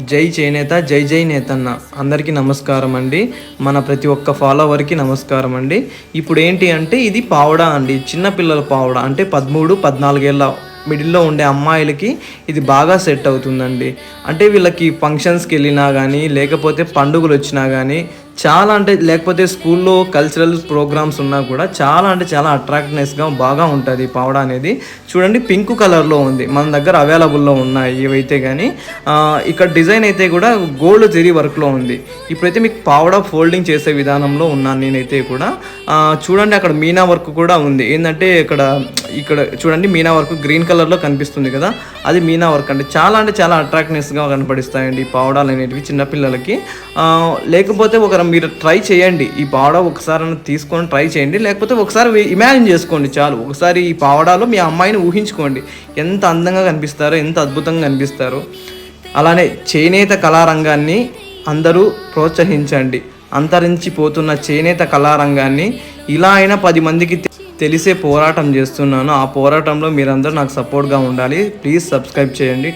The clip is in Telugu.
జై చేనేత, జై జై నేతన్న. అందరికీ నమస్కారం అండి. మన ప్రతి ఒక్క ఫాలోవర్కి నమస్కారం అండి. ఇప్పుడు ఏంటి అంటే ఇది పావడా అండి, చిన్నపిల్లల పావడా. అంటే 13, 14 ఏళ్ళ మిడిల్లో ఉండే అమ్మాయిలకి ఇది బాగా సెట్ అవుతుందండి. అంటే వీళ్ళకి ఫంక్షన్స్కి వెళ్ళినా కానీ, లేకపోతే పండుగలు వచ్చినా కానీ, చాలా అంటే లేకపోతే స్కూల్లో కల్చరల్ ప్రోగ్రామ్స్ ఉన్నా కూడా చాలా అంటే చాలా అట్రాక్ట్నెస్గా బాగా ఉంటుంది పావడా అనేది. చూడండి, పింక్ కలర్లో ఉంది, మన దగ్గర అవైలబుల్లో ఉన్నాయి ఇవైతే. కానీ ఇక్కడ డిజైన్ అయితే కూడా గోల్డ్ జెరీ వర్క్లో ఉంది. ఇప్పుడైతే మీకు పావడా ఫోల్డింగ్ చేసే విధానంలో ఉన్నాను నేనైతే కూడా. చూడండి, అక్కడ మీనా వర్క్ కూడా ఉంది. ఏంటంటే ఇక్కడ ఇక్కడ చూడండి, మీనా వర్క్ గ్రీన్ కలర్లో కనిపిస్తుంది కదా, అది మీనా వర్క్ అండి. చాలా అంటే చాలా అట్రాక్ట్నెస్గా కనపడిస్తాయండి ఈ పావడాలు అనేటివి చిన్నపిల్లలకి. లేకపోతే మీరు ట్రై చేయండి, ఈ పావడా ఒకసారి తీసుకొని ట్రై చేయండి. లేకపోతే ఒకసారి ఇమాజిన్ చేసుకోండి చాలు. ఒకసారి ఈ పావడాలో మీ అమ్మాయిని ఊహించుకోండి, ఎంత అందంగా కనిపిస్తారో, ఎంత అద్భుతంగా కనిపిస్తారో. అలానే చేనేత కళారంగాన్ని అందరూ ప్రోత్సహించండి. అంతరించిపోతున్న చేనేత కళారంగాన్ని ఇలా అయినా 10 మందికి తెలిసే పోరాటం చేస్తున్నాను. ఆ పోరాటంలో మీరందరూ నాకు సపోర్ట్గా ఉండాలి. ప్లీజ్ సబ్స్క్రైబ్ చేయండి.